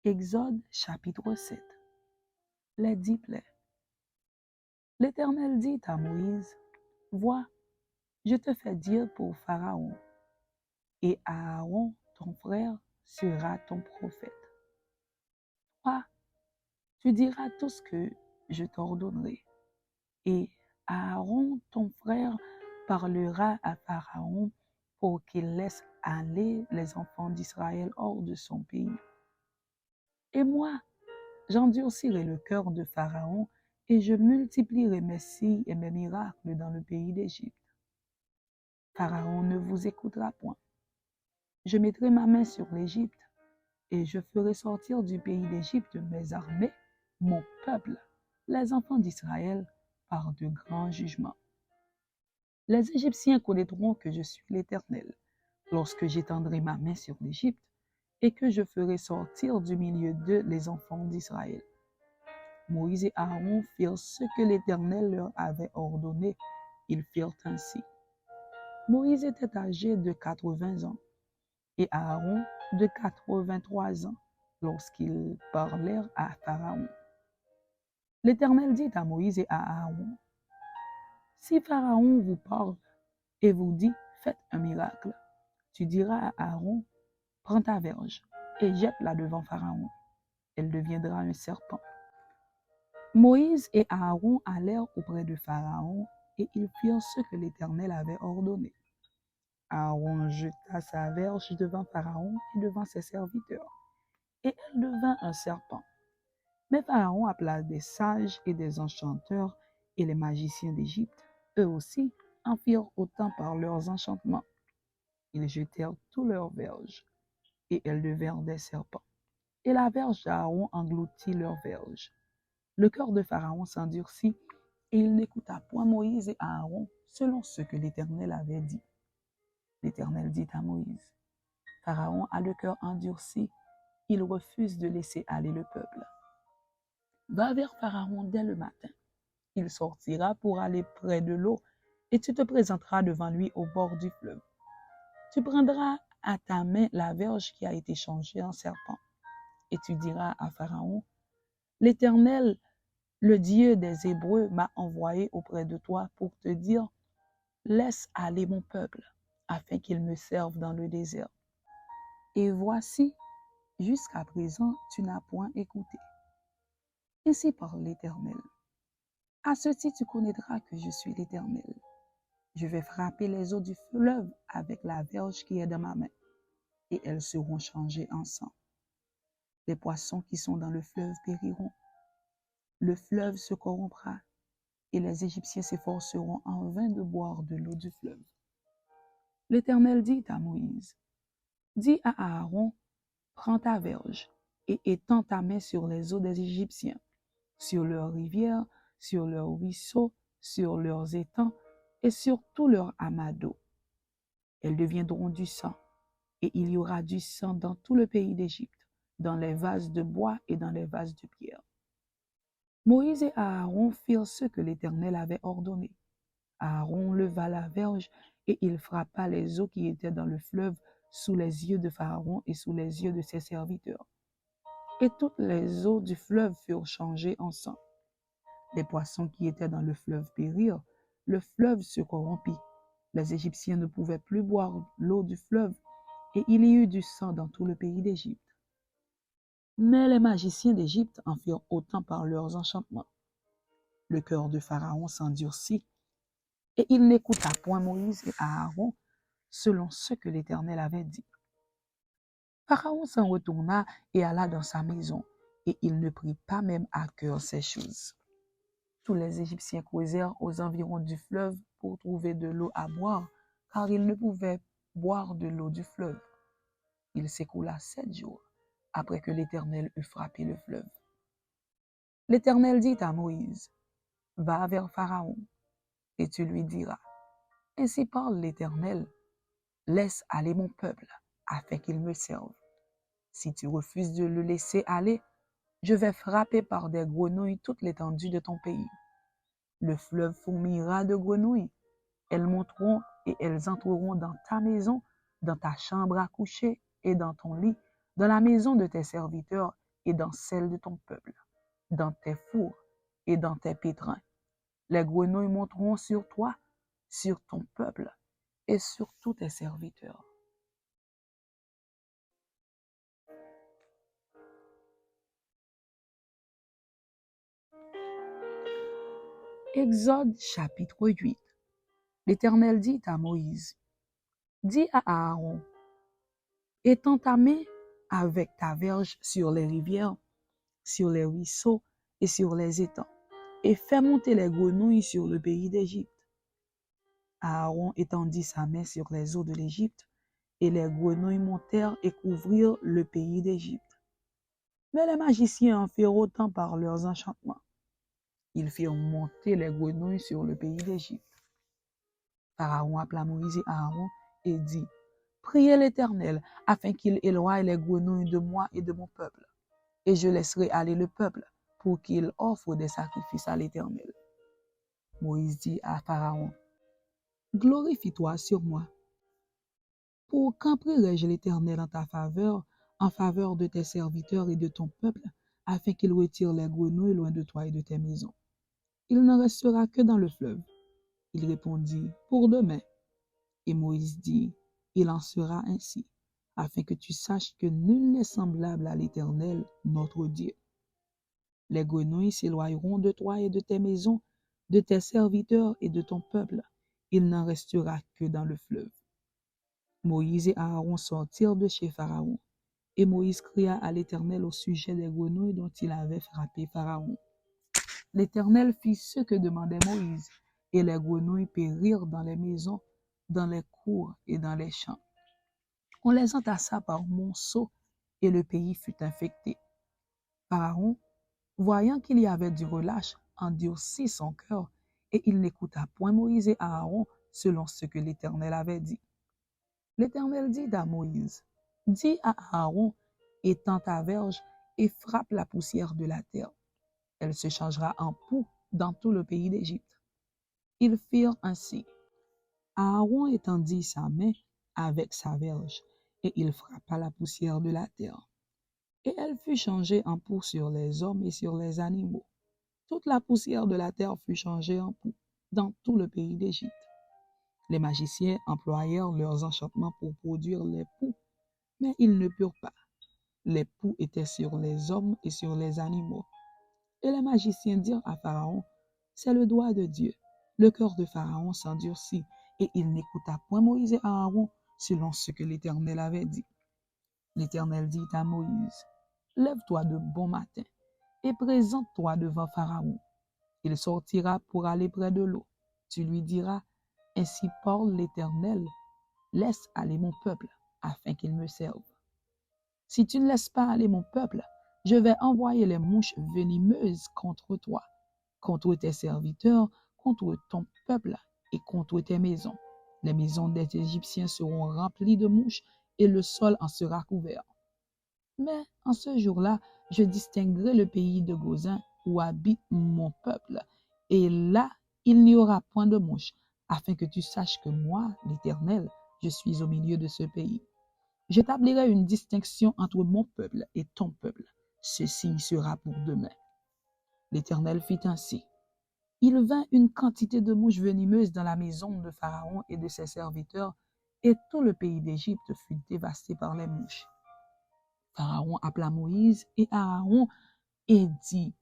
Exode chapitre 7. Les 10 plaies. L'Éternel dit à Moïse, « Vois, je te fais dire pour Pharaon, et Aaron, ton frère, sera ton prophète. Toi, tu diras tout ce que je t'ordonnerai, et Aaron, ton frère, parlera à Pharaon pour qu'il laisse aller les enfants d'Israël hors de son pays. Et moi, j'endurcirai le cœur de Pharaon et je multiplierai mes signes et mes miracles dans le pays d'Égypte. Pharaon ne vous écoutera point. Je mettrai ma main sur l'Égypte et je ferai sortir du pays d'Égypte mes armées, mon peuple, les enfants d'Israël, par de grands jugements. Les Égyptiens connaîtront que je suis l'Éternel, lorsque j'étendrai ma main sur l'Égypte et que je ferai sortir du milieu d'eux les enfants d'Israël. Moïse et Aaron firent ce que l'Éternel leur avait ordonné. Ils firent ainsi. Moïse était âgé de 80 ans et Aaron de 83 ans lorsqu'ils parlèrent à Pharaon. L'Éternel dit à Moïse et à Aaron, « Si Pharaon vous parle et vous dit, faites un miracle, tu diras à Aaron, prends ta verge et jette-la devant Pharaon. Elle deviendra un serpent. » Moïse et Aaron allèrent auprès de Pharaon et ils firent ce que l'Éternel avait ordonné. Aaron jeta sa verge devant Pharaon et devant ses serviteurs, et elle devint un serpent. Mais Pharaon appela des sages et des enchanteurs et les magiciens d'Égypte. Eux aussi en firent autant par leurs enchantements. Ils jetèrent tous leurs verges, et elles devinrent des serpents. Et la verge d'Aaron engloutit leurs verges. Le cœur de Pharaon s'endurcit, et il n'écouta point Moïse et Aaron selon ce que l'Éternel avait dit. L'Éternel dit à Moïse, « Pharaon a le cœur endurci, il refuse de laisser aller le peuple. Va vers Pharaon dès le matin. Il sortira pour aller près de l'eau, et tu te présenteras devant lui au bord du fleuve. Tu prendras à ta main la verge qui a été changée en serpent, et tu diras à Pharaon, « L'Éternel, le Dieu des Hébreux, m'a envoyé auprès de toi pour te dire, laisse aller mon peuple, afin qu'il me serve dans le désert. Et voici, jusqu'à présent, tu n'as point écouté. Ainsi parle l'Éternel. À ceci tu connaîtras que je suis l'Éternel. Je vais frapper les eaux du fleuve avec la verge qui est dans ma main, et elles seront changées en sang. Les poissons qui sont dans le fleuve périront. Le fleuve se corrompra, et les Égyptiens s'efforceront en vain de boire de l'eau du fleuve. » L'Éternel dit à Moïse, « Dis à Aaron, prends ta verge et étends ta main sur les eaux des Égyptiens, sur leurs rivières, sur leurs ruisseaux, sur leurs étangs et sur tous leurs amas d'eau. Elles deviendront du sang, et il y aura du sang dans tout le pays d'Égypte, dans les vases de bois et dans les vases de pierre. » Moïse et Aaron firent ce que l'Éternel avait ordonné. Aaron leva la verge et il frappa les eaux qui étaient dans le fleuve sous les yeux de Pharaon et sous les yeux de ses serviteurs. Et toutes les eaux du fleuve furent changées en sang. Les poissons qui étaient dans le fleuve périrent, le fleuve se corrompit. Les Égyptiens ne pouvaient plus boire l'eau du fleuve, et il y eut du sang dans tout le pays d'Égypte. Mais les magiciens d'Égypte en firent autant par leurs enchantements. Le cœur de Pharaon s'endurcit, et il n'écouta point Moïse et Aaron selon ce que l'Éternel avait dit. Pharaon s'en retourna et alla dans sa maison, et il ne prit pas même à cœur ces choses. Tous les Égyptiens causèrent aux environs du fleuve pour trouver de l'eau à boire, car ils ne pouvaient boire de l'eau du fleuve. Il s'écoula 7 jours après que l'Éternel eut frappé le fleuve. L'Éternel dit à Moïse, « Va vers Pharaon, et tu lui diras, ainsi parle l'Éternel, laisse aller mon peuple, afin qu'il me serve. Si tu refuses de le laisser aller, je vais frapper par des grenouilles toute l'étendue de ton pays. Le fleuve fourmillera de grenouilles. Elles monteront et elles entreront dans ta maison, dans ta chambre à coucher et dans ton lit, dans la maison de tes serviteurs et dans celle de ton peuple, dans tes fours et dans tes pétrins. Les grenouilles monteront sur toi, sur ton peuple et sur tous tes serviteurs. Exode chapitre 8. L'Éternel dit à Moïse, dis à Aaron, étends ta main avec ta verge sur les rivières, sur les ruisseaux et sur les étangs, et fais monter les grenouilles sur le pays d'Égypte. Aaron étendit sa main sur les eaux de l'Égypte, et les grenouilles montèrent et couvrirent le pays d'Égypte. Mais les magiciens en firent autant par leurs enchantements. Ils firent monter les grenouilles sur le pays d'Égypte. Pharaon appela Moïse et Aaron et dit, priez l'Éternel afin qu'il éloigne les grenouilles de moi et de mon peuple, et je laisserai aller le peuple pour qu'il offre des sacrifices à l'Éternel. Moïse dit à Pharaon, glorifie-toi sur moi. Pour quand prierai-je l'Éternel en faveur de tes serviteurs et de ton peuple, afin qu'il retire les grenouilles loin de toi et de tes maisons? Il n'en restera que dans le fleuve. Il répondit, pour demain. Et Moïse dit, il en sera ainsi, afin que tu saches que nul n'est semblable à l'Éternel, notre Dieu. Les grenouilles s'éloigneront de toi et de tes maisons, de tes serviteurs et de ton peuple. Il n'en restera que dans le fleuve. Moïse et Aaron sortirent de chez Pharaon, et Moïse cria à l'Éternel au sujet des grenouilles dont il avait frappé Pharaon. L'Éternel fit ce que demandait Moïse, et les grenouilles périrent dans les maisons, dans les cours et dans les champs. On les entassa par monceaux, et le pays fut infecté. Pharaon, voyant qu'il y avait du relâche, endurcit son cœur, et il n'écouta point Moïse et Aaron selon ce que l'Éternel avait dit. L'Éternel dit à Moïse, dis à Aaron, étends ta verge et frappe la poussière de la terre. Elle se changera en poux dans tout le pays d'Égypte. Ils firent ainsi. Aaron étendit sa main avec sa verge, et il frappa la poussière de la terre. Et elle fut changée en poux sur les hommes et sur les animaux. Toute la poussière de la terre fut changée en poux dans tout le pays d'Égypte. Les magiciens employèrent leurs enchantements pour produire les poux, mais ils ne purent pas. Les poux étaient sur les hommes et sur les animaux. Et les magiciens dirent à Pharaon, c'est le doigt de Dieu. Le cœur de Pharaon s'endurcit, et il n'écouta point Moïse et Aaron selon ce que l'Éternel avait dit. L'Éternel dit à Moïse, lève-toi de bon matin et présente-toi devant Pharaon. Il sortira pour aller près de l'eau. Tu lui diras, ainsi parle l'Éternel, laisse aller mon peuple, afin qu'il me serve. Si tu ne laisses pas aller mon peuple, je vais envoyer les mouches venimeuses contre toi, contre tes serviteurs, contre ton peuple et contre tes maisons. Les maisons des Égyptiens seront remplies de mouches et le sol en sera couvert. Mais en ce jour-là, je distinguerai le pays de Gozin où habite mon peuple, et là, il n'y aura point de mouches, afin que tu saches que moi, l'Éternel, je suis au milieu de ce pays. J'établirai une distinction entre mon peuple et ton peuple. Ceci sera pour demain. L'Éternel fit ainsi. Il vint une quantité de mouches venimeuses dans la maison de Pharaon et de ses serviteurs, et tout le pays d'Égypte fut dévasté par les mouches. Pharaon appela Moïse et Aaron et dit,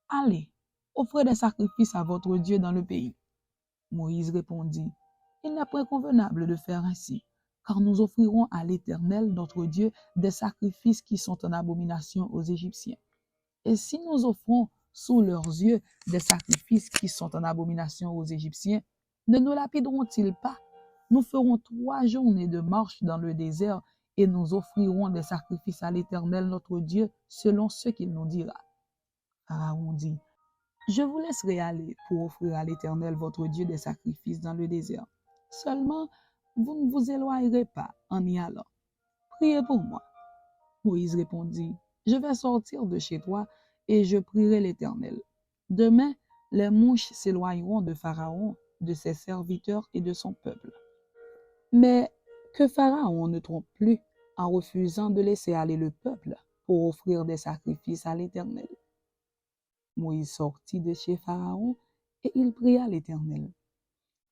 allez, offrez des sacrifices à votre Dieu dans le pays. Moïse répondit, il n'est point convenable de faire ainsi, car nous offrirons à l'Éternel, notre Dieu, des sacrifices qui sont en abomination aux Égyptiens. Et si nous offrons sous leurs yeux des sacrifices qui sont en abomination aux Égyptiens, ne nous lapideront-ils pas? Nous ferons 3 journées de marche dans le désert et nous offrirons des sacrifices à l'Éternel, notre Dieu, selon ce qu'il nous dira. Pharaon dit, je vous laisserai aller pour offrir à l'Éternel, votre Dieu, des sacrifices dans le désert. Seulement, vous ne vous éloignerez pas en y allant. Priez pour moi. Moïse répondit, je vais sortir de chez toi et je prierai l'Éternel. Demain, les mouches s'éloigneront de Pharaon, de ses serviteurs et de son peuple. Mais que Pharaon ne trompe plus en refusant de laisser aller le peuple pour offrir des sacrifices à l'Éternel. Moïse sortit de chez Pharaon et il pria l'Éternel.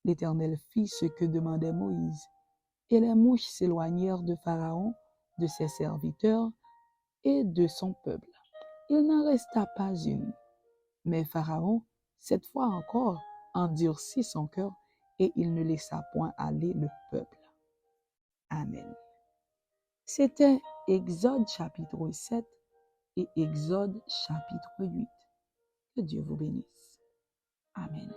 L'Éternel fit ce que demandait Moïse, et les mouches s'éloignèrent de Pharaon, de ses serviteurs et de son peuple. Il n'en resta pas une. Mais Pharaon, cette fois encore, endurcit son cœur et il ne laissa point aller le peuple. Amen. C'était Exode chapitre 7 et Exode chapitre 8. Que Dieu vous bénisse. Amen.